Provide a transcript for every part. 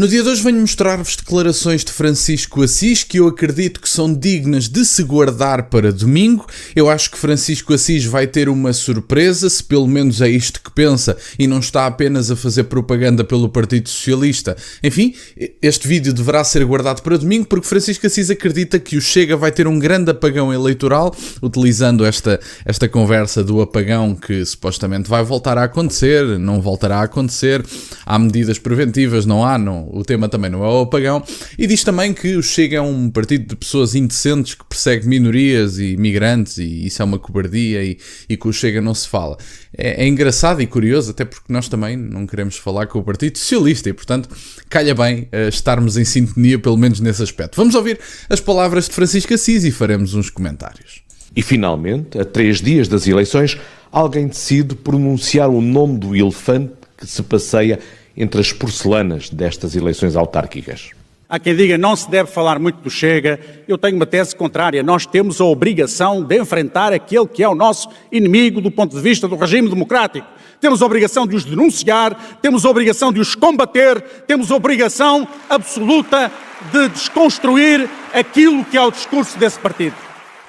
No dia de hoje venho mostrar-vos declarações de Francisco Assis que eu acredito que são dignas de se guardar para domingo. Eu acho que Francisco Assis vai ter uma surpresa, se pelo menos é isto que pensa e não está apenas a fazer propaganda pelo Partido Socialista. Enfim, este vídeo deverá ser guardado para domingo porque Francisco Assis acredita que o Chega vai ter um grande apagão eleitoral, utilizando esta conversa do apagão que supostamente vai voltar a acontecer, não voltará a acontecer, há medidas preventivas, não. O tema também não é o apagão, e diz também que o Chega é um partido de pessoas indecentes que persegue minorias e migrantes e isso é uma cobardia e que o Chega não se fala. É engraçado e curioso, até porque nós também não queremos falar com o Partido Socialista e, portanto, calha bem estarmos em sintonia, pelo menos nesse aspecto. Vamos ouvir as palavras de Francisco Assis e faremos uns comentários. E, finalmente, a 3 dias das eleições, alguém decide pronunciar o nome do elefante que se passeia entre as porcelanas destas eleições autárquicas. Há quem diga que não se deve falar muito do Chega. Eu tenho uma tese contrária. Nós temos a obrigação de enfrentar aquele que é o nosso inimigo do ponto de vista do regime democrático. Temos a obrigação de os denunciar, temos a obrigação de os combater, temos a obrigação absoluta de desconstruir aquilo que é o discurso desse partido.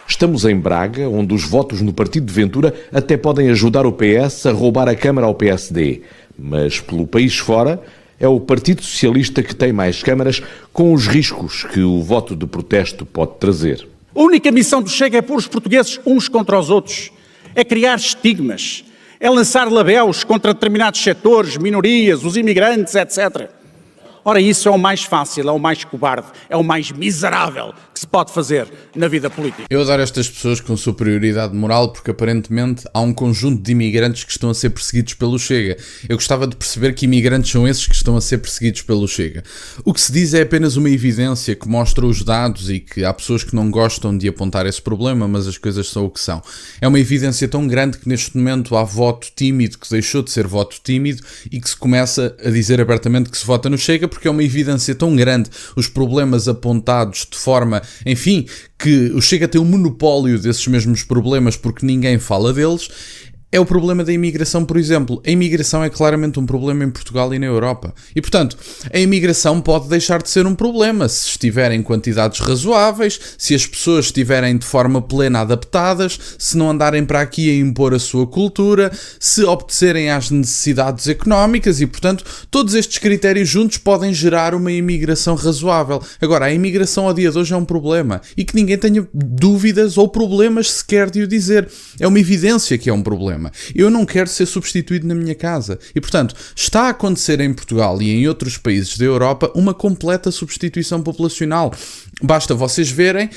Estamos em Braga, onde os votos no partido de Ventura até podem ajudar o PS a roubar a Câmara ao PSD. Mas pelo país fora, é o Partido Socialista que tem mais câmaras, com os riscos que o voto de protesto pode trazer. A única missão do Chega é pôr os portugueses uns contra os outros, é criar estigmas, é lançar labéus contra determinados setores, minorias, os imigrantes, etc. Ora, isso é o mais fácil, é o mais cobarde, é o mais miserável que se pode fazer na vida política. Eu adoro estas pessoas com superioridade moral porque aparentemente há um conjunto de imigrantes que estão a ser perseguidos pelo Chega. Eu gostava de perceber que imigrantes são esses que estão a ser perseguidos pelo Chega. O que se diz é apenas uma evidência que mostra os dados e que há pessoas que não gostam de apontar esse problema, mas as coisas são o que são. É uma evidência tão grande que neste momento há voto tímido que deixou de ser voto tímido e que se começa a dizer abertamente que se vota no Chega, porque é uma evidência tão grande, os problemas apontados de forma, enfim, que o Chega tem um monopólio desses mesmos problemas porque ninguém fala deles. É o problema da imigração, por exemplo. A imigração é claramente um problema em Portugal e na Europa. E, portanto, a imigração pode deixar de ser um problema se estiver em quantidades razoáveis, se as pessoas estiverem de forma plena adaptadas, se não andarem para aqui a impor a sua cultura, se obedecerem às necessidades económicas e, portanto, todos estes critérios juntos podem gerar uma imigração razoável. Agora, a imigração ao dia de hoje é um problema e que ninguém tenha dúvidas ou problemas sequer de o dizer. É uma evidência que é um problema. Eu não quero ser substituído na minha casa. E, portanto, está a acontecer em Portugal e em outros países da Europa uma completa substituição populacional. Basta vocês verem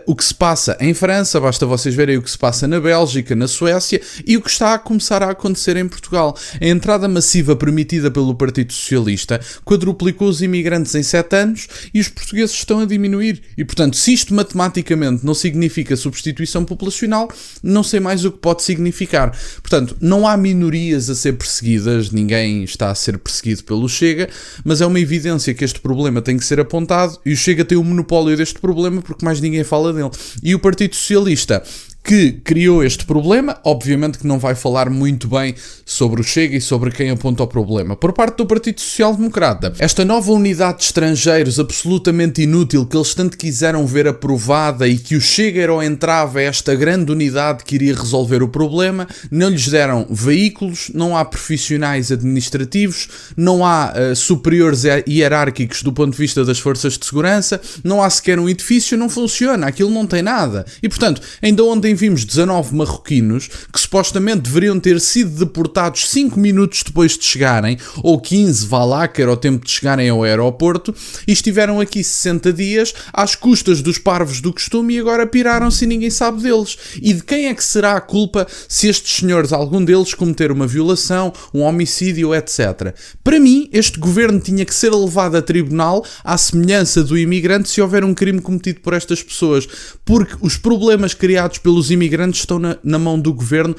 o que se passa em França, basta vocês verem o que se passa na Bélgica, na Suécia e o que está a começar a acontecer em Portugal. A entrada massiva permitida pelo Partido Socialista quadruplicou os imigrantes em 7 anos e os portugueses estão a diminuir. E, portanto, se isto matematicamente não significa substituição populacional, não sei mais o que pode significar. Portanto, não há minorias a ser perseguidas, ninguém está a ser perseguido pelo Chega, mas é uma evidência que este problema tem que ser apontado e o Chega tem o monopólio deste problema porque mais ninguém fala dele. E o Partido Socialista, que criou este problema, obviamente que não vai falar muito bem sobre o Chega e sobre quem aponta o problema. Por parte do Partido Social Democrata, esta nova unidade de estrangeiros absolutamente inútil que eles tanto quiseram ver aprovada e que o Chega era o entrave a esta grande unidade que iria resolver o problema, não lhes deram veículos, não há profissionais administrativos, não há superiores hierárquicos do ponto de vista das forças de segurança, não há sequer um edifício, não funciona, aquilo não tem nada. E, portanto, ainda ontem vimos 19 marroquinos que supostamente deveriam ter sido deportados 5 minutos depois de chegarem, ou 15, vá lá, que era o tempo de chegarem ao aeroporto, e estiveram aqui 60 dias às custas dos parvos do costume e agora piraram-se e ninguém sabe deles. E de quem é que será a culpa se estes senhores, algum deles, cometer uma violação, um homicídio, etc. Para mim, este governo tinha que ser levado a tribunal à semelhança do imigrante se houver um crime cometido por estas pessoas, porque os problemas criados pelos imigrantes estão na mão do governo,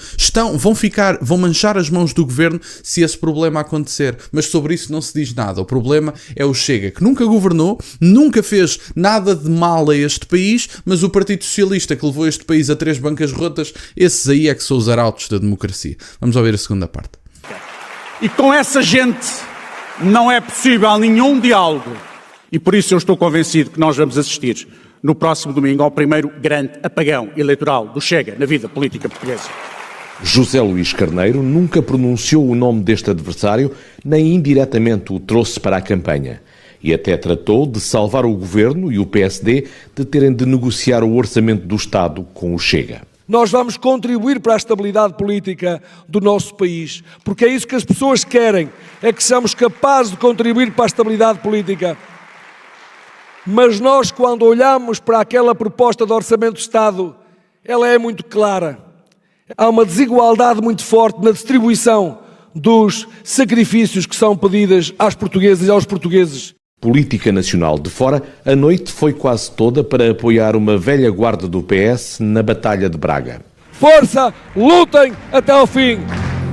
vão manchar as mãos do governo se esse problema acontecer, mas sobre isso não se diz nada. O problema é o Chega, que nunca governou, nunca fez nada de mal a este país, mas o Partido Socialista que levou este país a 3 bancas rotas, esses aí é que são os arautos da democracia. Vamos ouvir a segunda parte. E com essa gente Não é possível nenhum diálogo. E por isso eu estou convencido que nós vamos assistir no próximo domingo ao primeiro grande apagão eleitoral do Chega na vida política portuguesa. José Luís Carneiro nunca pronunciou o nome deste adversário, nem indiretamente o trouxe para a campanha. E até tratou de salvar o Governo e o PSD de terem de negociar o orçamento do Estado com o Chega. Nós vamos contribuir para a estabilidade política do nosso país, porque é isso que as pessoas querem, é que sejamos capazes de contribuir para a estabilidade política. Mas nós, quando olhamos para aquela proposta de orçamento do Estado, ela é muito clara. Há uma desigualdade muito forte na distribuição dos sacrifícios que são pedidos às portuguesas e aos portugueses. Política nacional de fora, a noite foi quase toda para apoiar uma velha guarda do PS na Batalha de Braga. Força, lutem até ao fim!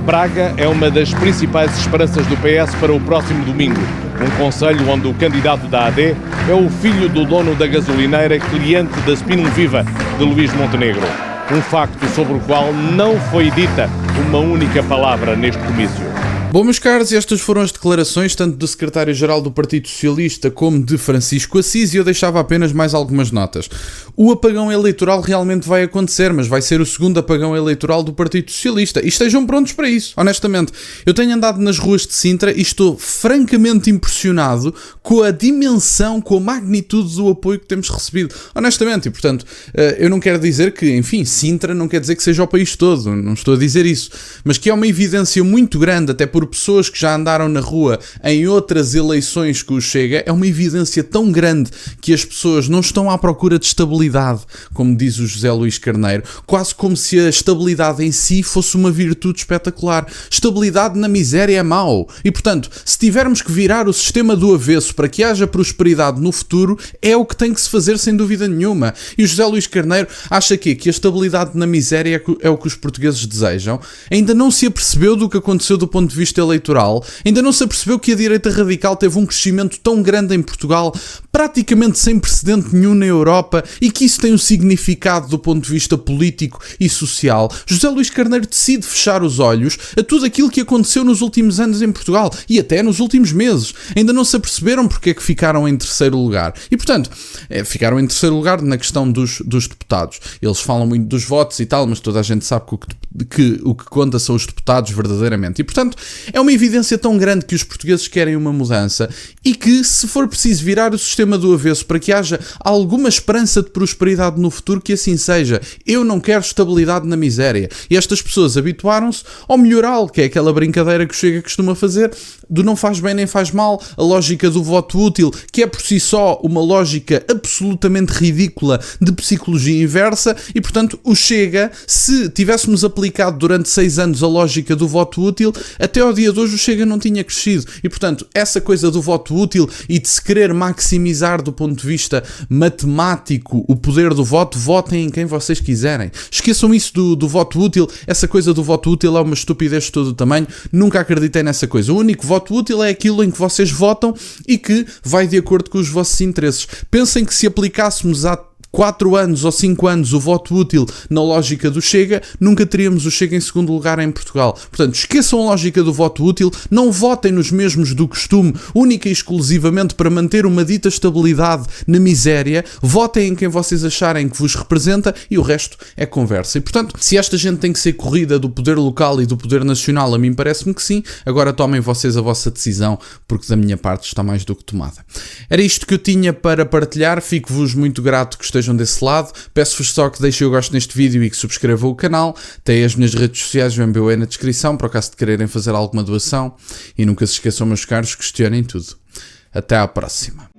Braga é uma das principais esperanças do PS para o próximo domingo. Um concelho onde o candidato da AD é o filho do dono da gasolineira, cliente da Spinum Viva, de Luís Montenegro. Um facto sobre o qual não foi dita uma única palavra neste comício. Bom, meus caros, estas foram as declarações tanto do secretário-geral do Partido Socialista como de Francisco Assis, e eu deixava apenas mais algumas notas. O apagão eleitoral realmente vai acontecer, mas vai ser o segundo apagão eleitoral do Partido Socialista, e estejam prontos para isso, honestamente. Eu tenho andado nas ruas de Sintra e estou francamente impressionado com a dimensão, com a magnitude do apoio que temos recebido, honestamente, e portanto, eu não quero dizer que, enfim, Sintra não quer dizer que seja o país todo, não estou a dizer isso, mas que é uma evidência muito grande, até por pessoas que já andaram na rua em outras eleições que o Chega, é uma evidência tão grande que as pessoas não estão à procura de estabilidade, como diz o José Luís Carneiro, quase como se a estabilidade em si fosse uma virtude espetacular. Estabilidade na miséria é mau, e portanto, se tivermos que virar o sistema do avesso para que haja prosperidade no futuro, é o que tem que se fazer sem dúvida nenhuma. E o José Luís Carneiro acha que a estabilidade na miséria é o que os portugueses desejam? Ainda não se apercebeu do que aconteceu do ponto de vista eleitoral? Ainda não se apercebeu que a direita radical teve um crescimento tão grande em Portugal, praticamente sem precedente nenhum na Europa, e que isso tem um significado do ponto de vista político e social? José Luís Carneiro decide fechar os olhos a tudo aquilo que aconteceu nos últimos anos em Portugal e até nos últimos meses. Ainda não se aperceberam porque é que ficaram em terceiro lugar. E portanto, ficaram em terceiro lugar na questão dos deputados. Eles falam muito dos votos e tal, mas toda a gente sabe que o que conta são os deputados verdadeiramente. E portanto, é uma evidência tão grande que os portugueses querem uma mudança e que, se for preciso virar o sistema do avesso para que haja alguma esperança de prosperidade no futuro, que assim seja. Eu não quero estabilidade na miséria. E estas pessoas habituaram-se ao melhoral, que é aquela brincadeira que o Chega costuma fazer, do não faz bem nem faz mal, a lógica do voto útil, que é por si só uma lógica absolutamente ridícula de psicologia inversa, e portanto o Chega, se tivéssemos aplicado durante 6 anos a lógica do voto útil, até ao dia de hoje o Chega não tinha crescido. E portanto, essa coisa do voto útil e de se querer maximizar do ponto de vista matemático o poder do voto, votem em quem vocês quiserem. Esqueçam isso do voto útil. Essa coisa do voto útil é uma estupidez de todo o tamanho. Nunca acreditei nessa coisa. O único voto útil é aquilo em que vocês votam e que vai de acordo com os vossos interesses. Pensem que se aplicássemos há 4 anos ou 5 anos o voto útil na lógica do Chega, nunca teríamos o Chega em segundo lugar em Portugal. Portanto, esqueçam a lógica do voto útil, não votem nos mesmos do costume, única e exclusivamente para manter uma dita estabilidade na miséria, votem em quem vocês acharem que vos representa e o resto é conversa. E portanto, se esta gente tem que ser corrida do poder local e do poder nacional, a mim parece-me que sim, agora tomem vocês a vossa decisão, porque da minha parte está mais do que tomada. Era isto que eu tinha para partilhar, fico-vos muito grato que estejam desse lado, peço-vos só que deixem o gosto neste vídeo e que subscrevam o canal, tem as minhas redes sociais, o MBA na descrição, para o caso de quererem fazer alguma doação, e nunca se esqueçam, meus caros, questionem tudo. Até à próxima.